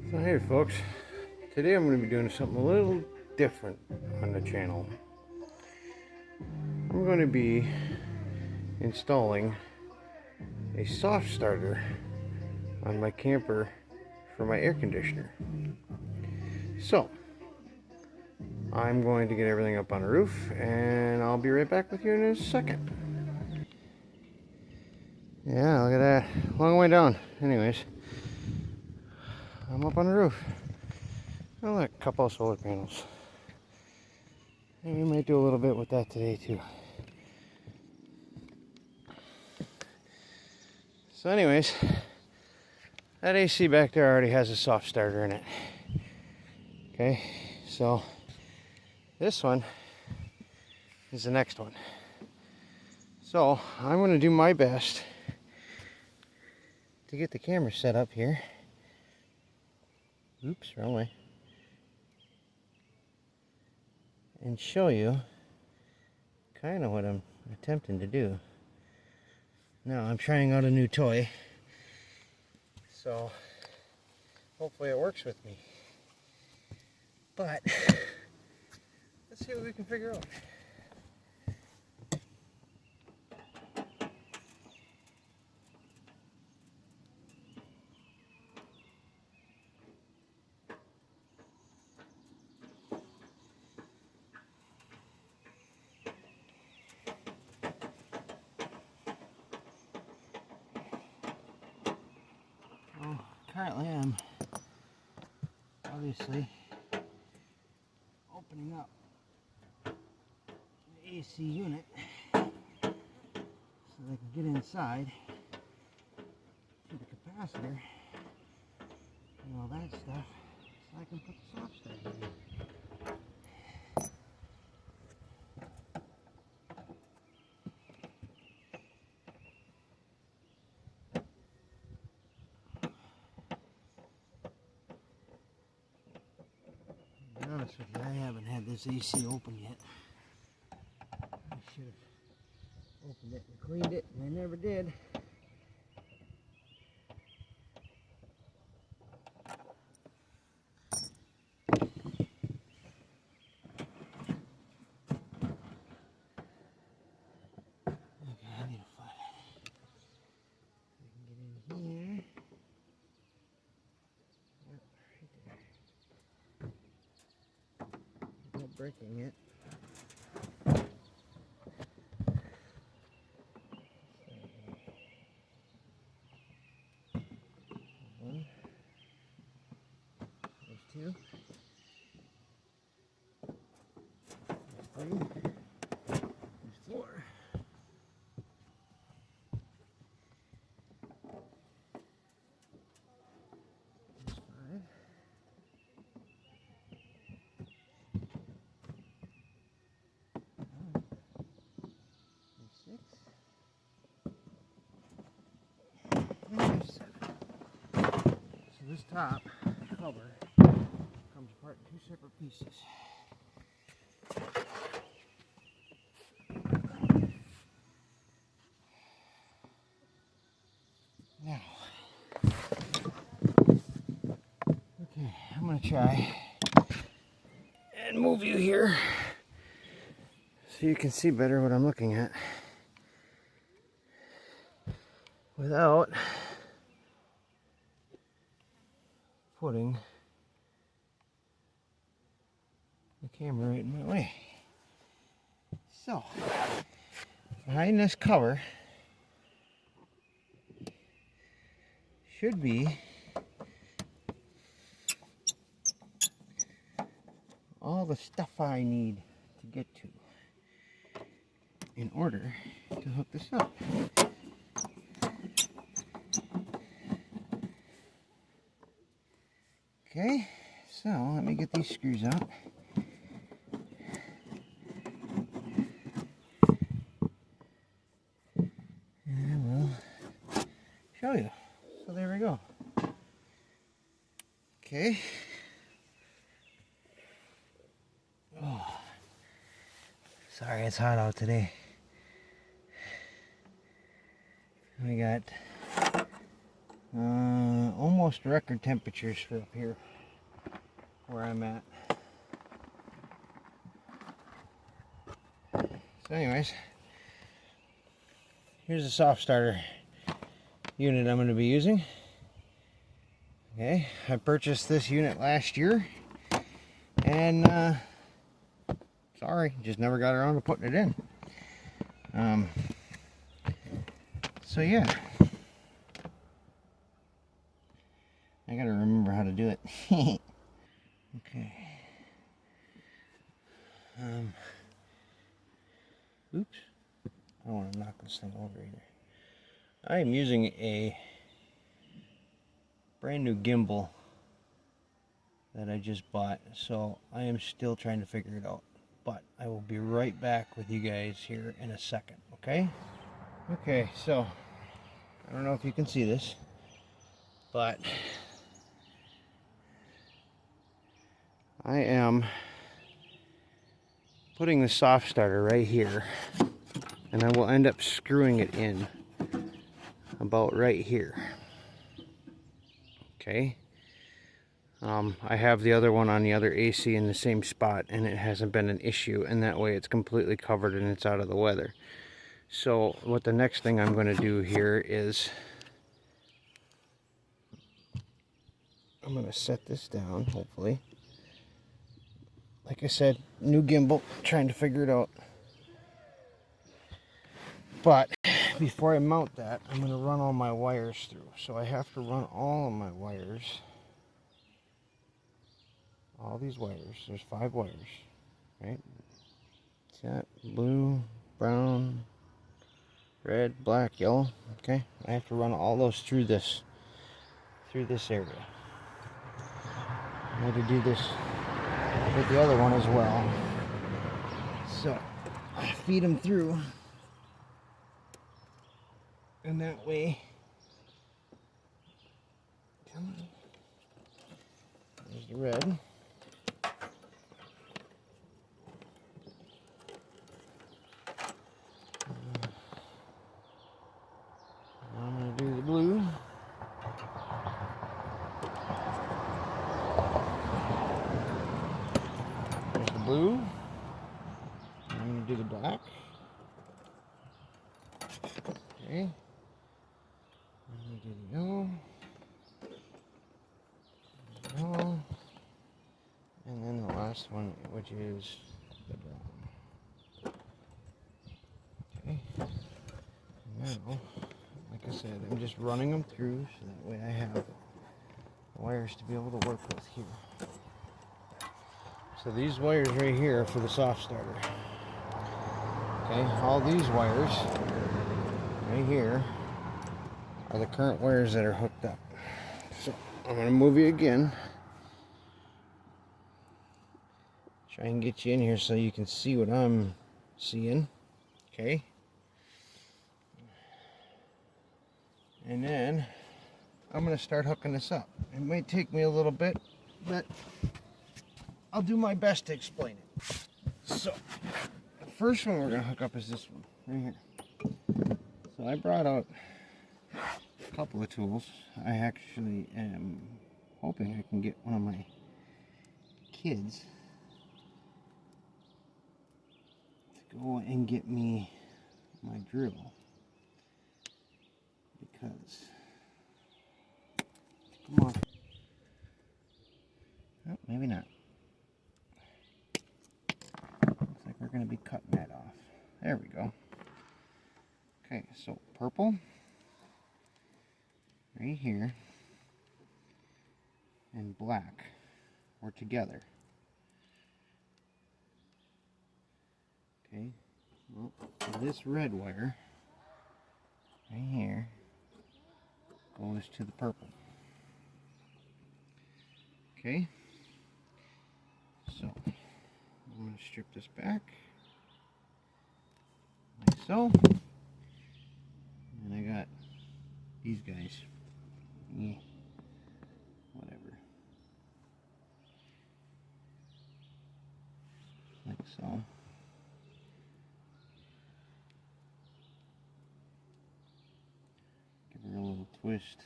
So hey folks, today I'm going to be doing something a little different on the channel. I'm going to be installing a soft starter on my camper for my air conditioner. So I'm going to get everything up on the roof and I'll be right back with you in a second. Yeah, look at that, long way down. Anyways, I'm up on the roof. Oh look, a couple of solar panels. And we might do a little bit with that today too. So anyways, that AC back there already has a soft starter in it. Okay, so this one is the next one. So I'm going to do my best to get the camera set up here. Oops, wrong way. And show you kind of what I'm attempting to do. Now I'm trying out a new toy, so hopefully it works with me. But let's see what we can figure out. Well, currently I'm obviously opening up the AC unit so I can get inside to the capacitor and all that stuff so I can put the soft starter in. To be honest with you, I haven't had this AC open yet. I should have opened it and cleaned it, and I never did. Okay, I need to find it. I can get in here. Yep, right there. Without breaking it. One. There's two. There's three. There's four. There's five. There's six. And there's seven. So this top cover comes apart in two separate pieces. Now, okay, I'm going to try and move you here so you can see better what I'm looking at without putting the camera right in my way. So, behind this cover should be all the stuff I need to get to in order to hook this up. Okay, so let me get these screws out. And we'll show you. So there we go. Okay. Oh, sorry it's hot out today. We got almost record temperatures for up here where I'm at. So anyways, here's a soft starter unit I'm going to be using. Okay, I purchased this unit last year, and sorry, just never got around to putting it in. So yeah, I gotta remember how to do it. Okay. Oops. I don't want to knock this thing over either. I am using a brand new gimbal that I just bought, so I am still trying to figure it out. But I will be right back with you guys here in a second, okay? Okay, so I don't know if you can see this, but I am putting the soft starter right here, and I will end up screwing it in about right here. Okay. I have the other one on the other AC in the same spot, and it hasn't been an issue, and that way it's completely covered and it's out of the weather. So what the next thing I'm going to do here is I'm going to set this down, hopefully. Like I said, new gimbal, trying to figure it out. But before I mount that, I'm going to run all my wires through. So I have to run all of my wires. All these wires. There's 5 wires, right? See that? Blue, brown, red, black, yellow. Okay, I have to run all those through this area. I need to do this with the other one as well. So I feed them through, and that way, come on. There's the red. I'm going to do the blue. There's the blue. I'm going to do the black. Okay. I'm going to do the yellow. Yellow. And then the last one, which is the brown. Okay. Now, like I said, I'm just running them through so that way I have wires to be able to work with here. So these wires right here are for the soft starter. Okay, all these wires right here are the current wires that are hooked up. So I'm going to move you again. Try and get you in here so you can see what I'm seeing. Okay. And then I'm going to start hooking this up. It might take me a little bit, but I'll do my best to explain it. So the first one we're going to hook up is this one right here. So I brought out a couple of tools. I actually am hoping I can get one of my kids to go and get me my drill, because come on. Oh, maybe not. Looks like we're going to be cutting that off. There we go. Okay, so purple right here and black are together. Okay, well, this red wire right here goes to the purple. Okay, so I'm going to strip this back like so, and I got these guys. Yeah, whatever, like so. Give her a little twist.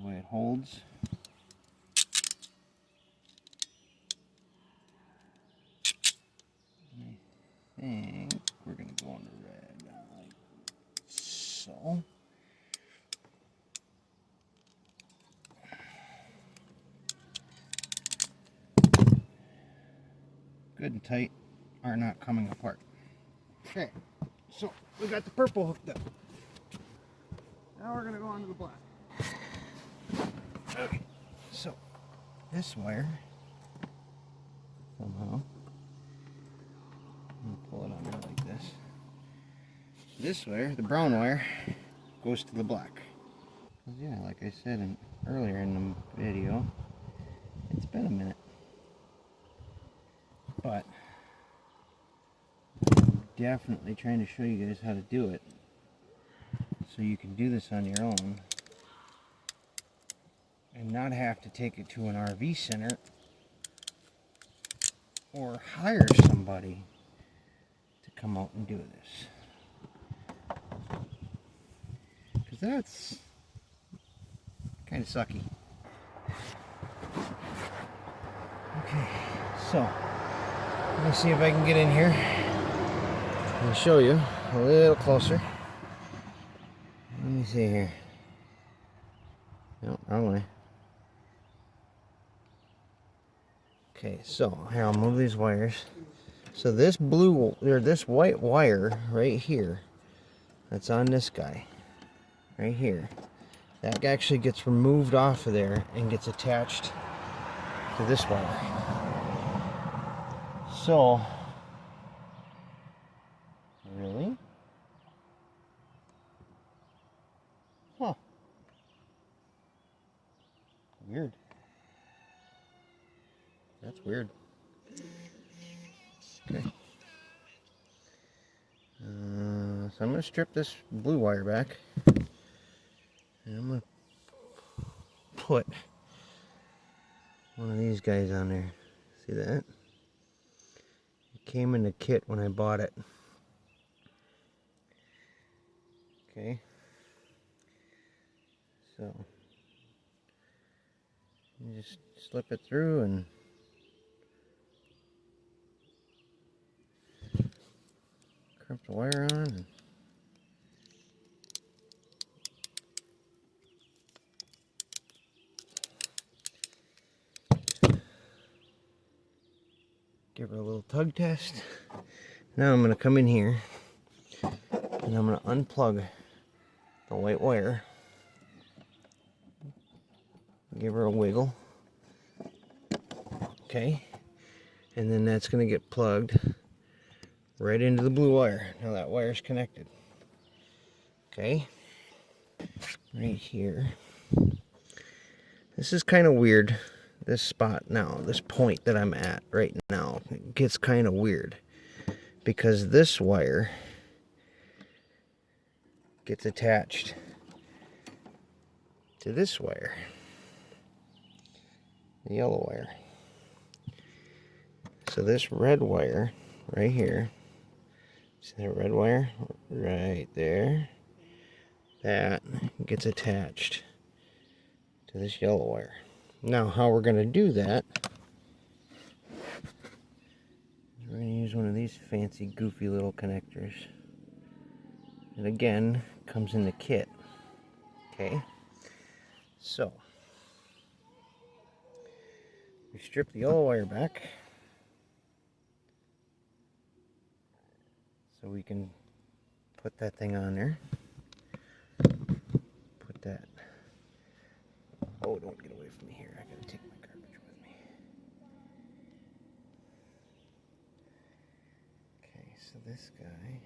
the way it holds. I think we're going to go on the red, like so. Good and tight, are not coming apart. Okay, so we got the purple hooked up. Now we're going to go on to the black. Okay, so this wire, somehow, I'm going to pull it under like this. This wire, the brown wire, goes to the black. Yeah, like I said earlier in the video, it's been a minute. But I'm definitely trying to show you guys how to do it so you can do this on your own and not have to take it to an RV center or hire somebody to come out and do this, because that's kind of sucky. Okay, so let me see if I can get in here and show you a little closer. Let me see here. No, wrong way. Okay, so here, I'll move these wires. So this blue, or this white wire right here, that's on this guy, right here, that actually gets removed off of there and gets attached to this wire. So, really? Huh. Weird. That's weird. Okay. So I'm going to strip this blue wire back. And I'm going to put one of these guys on there. See that? It came in the kit when I bought it. Okay. So you just slip it through and crimp the wire on. And give her a little tug test. Now I'm going to come in here and I'm going to unplug the white wire. Give her a wiggle. Okay. And then that's going to get plugged right into the blue wire. Now that wire's connected. Okay. Right here. This is kind of weird. This spot now, this point that I'm at right now, it gets kind of weird. Because this wire gets attached to this wire. The yellow wire. So this red wire right here, see that red wire right there, that gets attached to this yellow wire. Now how we're going to do that, we're going to use one of these fancy goofy little connectors. And again, comes in the kit. Okay, so we strip the yellow wire back so we can put that thing on there. Put that. Oh, don't get away from me here. I gotta take my garbage with me. Okay, so this guy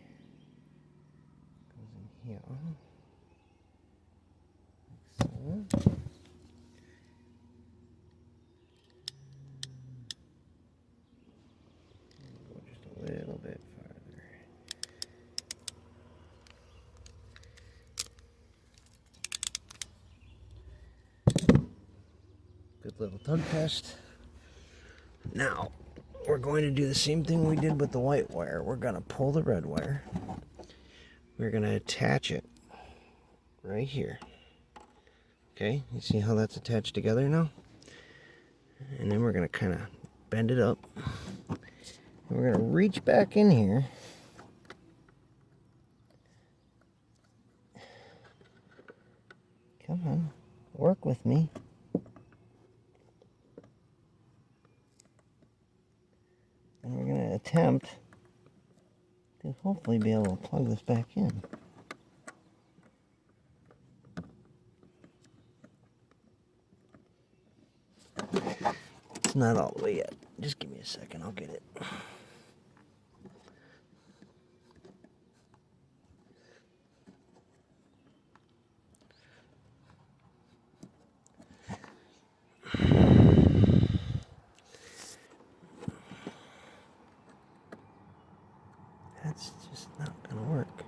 goes in here. Like so. Go just a little bit farther. Good little tug test. Now, we're going to do the same thing we did with the white wire. We're going to pull the red wire. We're going to attach it right here. Okay, you see how that's attached together now? And then we're gonna kind of bend it up. And we're gonna reach back in here. Come on, work with me. And we're gonna attempt to hopefully be able to plug this back in. It's not all the way yet. Just give me a second, I'll get it. That's just not gonna work.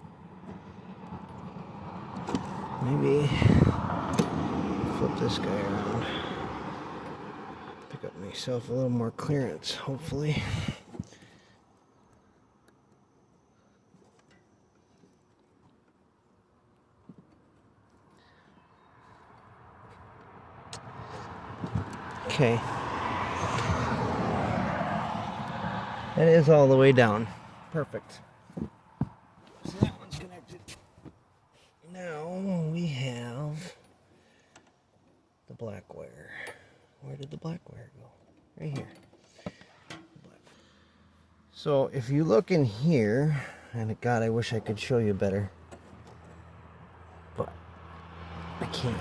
Maybe flip this guy around. Pick up myself a little more clearance, hopefully. Okay. That is all the way down. Perfect. So that one's connected. Now we have the black wire. Where did the black wire go? Right here. So if you look in here, and God, I wish I could show you better, but I can't.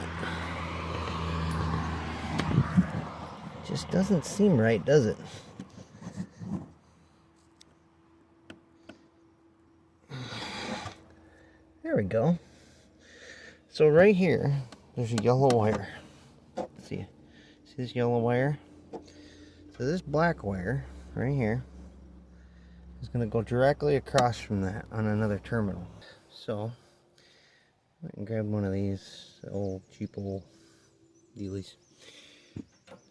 It just doesn't seem right, does it? There we go. So right here, there's a yellow wire. See this yellow wire? So this black wire right here is going to go directly across from that on another terminal. So I can grab one of these old cheap old dealies.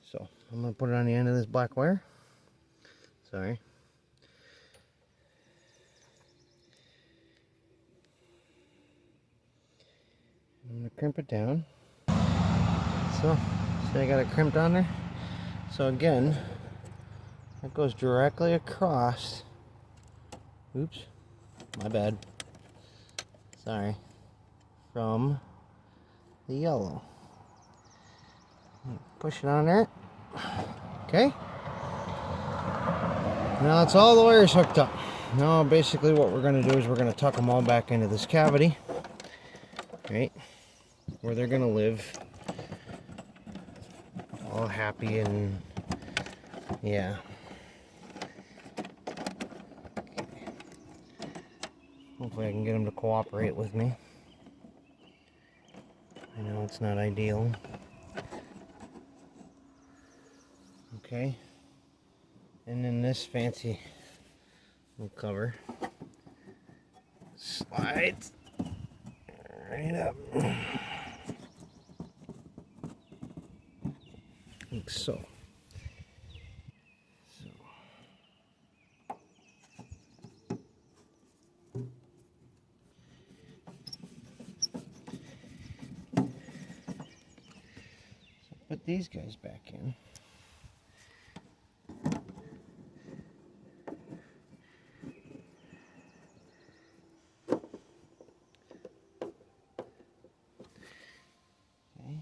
So I'm going to put it on the end of this black wire. Sorry. I'm going to crimp it down. So, see I got it crimped on there? So again, that goes directly across. Oops, my bad. Sorry. From the yellow. Push it on there. Okay. Now it's all the wires hooked up. Now basically what we're going to do is we're going to tuck them all back into this cavity. Right? Where they're going to live. All happy and yeah. Hopefully I can get them to cooperate with me. I know it's not ideal. Okay. And then this fancy little cover slides right up. Like so. Put these guys back in. Okay.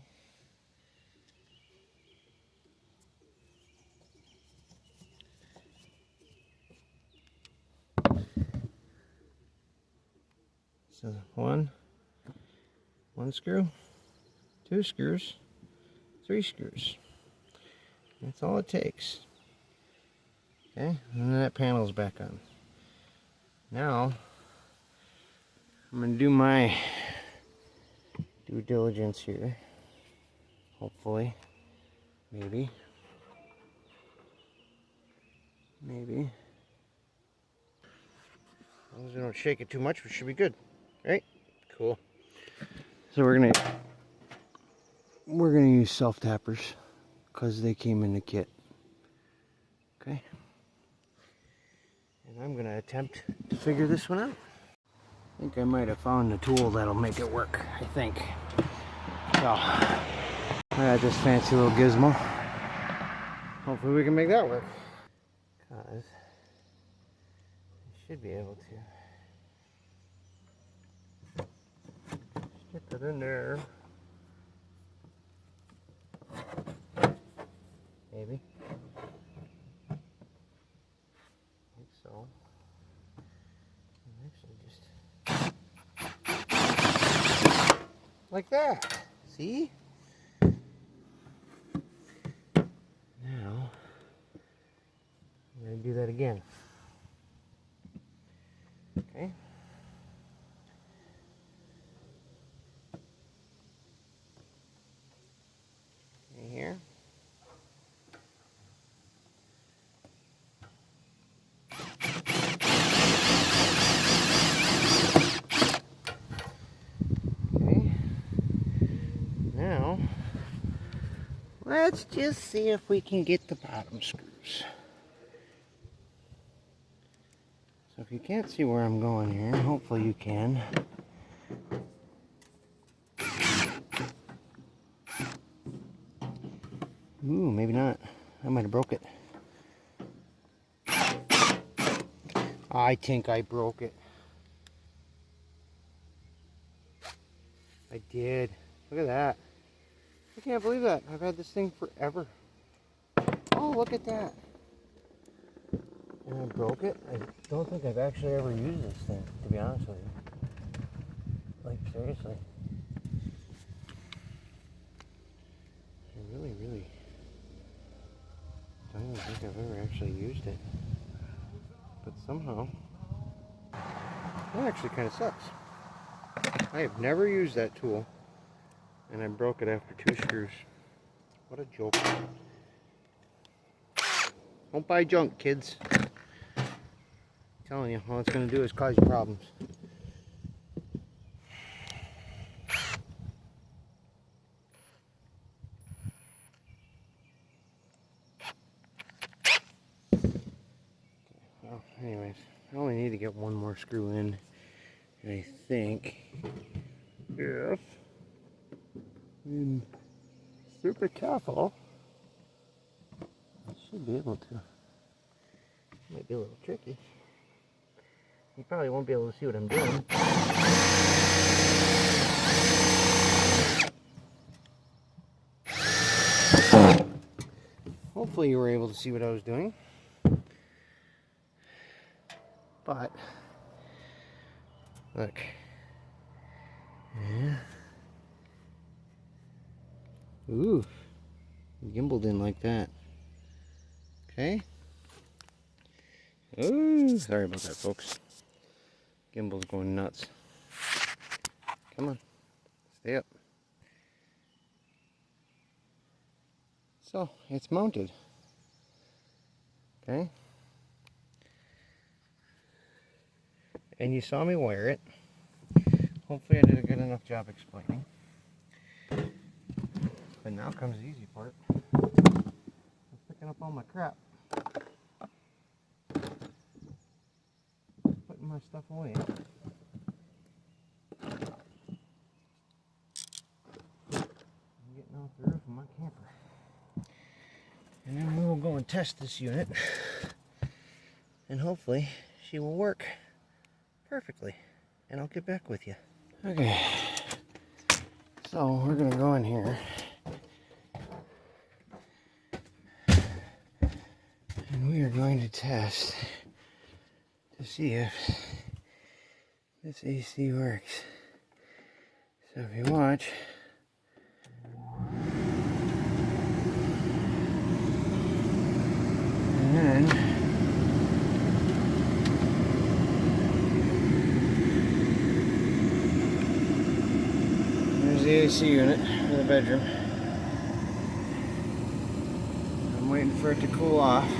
So one screw, 2 screws, 3 screws. That's all it takes. Okay, and then that panel's back on. Now, I'm going to do my due diligence here. Hopefully. Maybe. Maybe. As long as we don't shake it too much, we should be good. Right? Cool. So we're gonna use self tappers because they came in the kit. Okay. And I'm gonna attempt to figure this one out. I think I might have found a tool that'll make it work. I think. So I got this fancy little gizmo. Hopefully we can make that work. Because I should be able to stick it in there. Maybe. I think so. And actually just like that. See? Now I'm going to do that again. Okay. Okay, here. Okay. Now let's just see if we can get the bottom screws. So if you can't see where I'm going here, hopefully you can. Ooh, maybe not. I might have broke it. I think I broke it. I did. Look at that. I can't believe that. I've had this thing forever. Oh, look at that. And I broke it. I don't think I've actually ever used this thing, to be honest with you. Like, seriously. I really don't even think I've ever actually used it. But somehow, that actually kind of sucks. I have never used that tool, and I broke it after 2 screws. What a joke. Don't buy junk, kids. I'm telling you, all it's going to do is cause you problems. Well, anyways, I only need to get one more screw in, and I think if I'm super careful, I should be able to. Might be a little tricky. You probably won't be able to see what I'm doing. Hopefully you were able to see what I was doing. But look. Yeah. Ooh. Gimbal didn't like that. Okay. Ooh, sorry about that, folks. Gimbal's going nuts. Come on. Stay up. So, it's mounted. Okay. And you saw me wire it. Hopefully I did a good enough job explaining. But now comes the easy part. I'm picking up all my crap. Putting my stuff away. I'm getting off the roof of my camper. And then we will go and test this unit. And hopefully she will work perfectly. And I'll get back with you. Okay. So we're going to go in here. And we are going to test to see if this AC works. So if you watch, and then there's the AC unit in the bedroom. I'm waiting for it to cool off.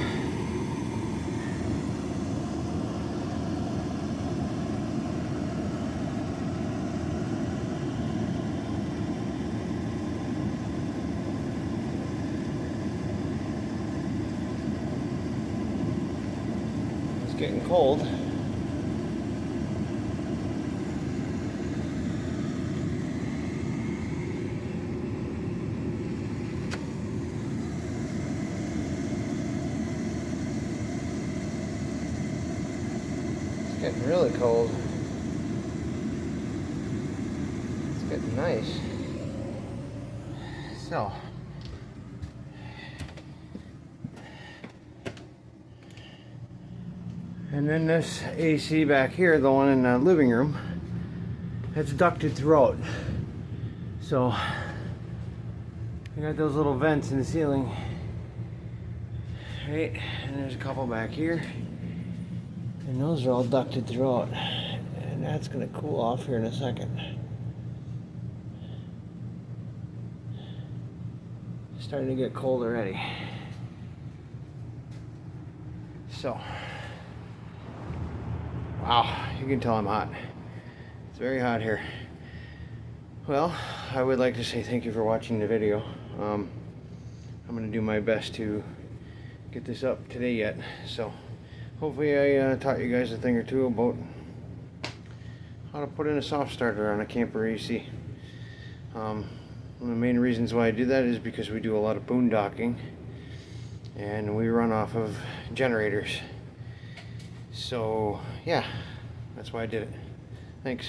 Getting cold. getting really cold. It's getting nice. So, and then this AC back here, the one in the living room, it's ducted throughout. So, I got those little vents in the ceiling. Right, and there's a couple back here. And those are all ducted throughout. And that's gonna cool off here in a second. Starting to get cold already. So, wow, you can tell I'm hot. It's very hot here. Well, I would like to say thank you for watching the video. I'm gonna do my best to get this up today yet. So, hopefully I taught you guys a thing or two about how to put in a soft starter on a camper AC. One of the main reasons why I do that is because we do a lot of boondocking and we run off of generators. So yeah, that's why I did it. Thanks.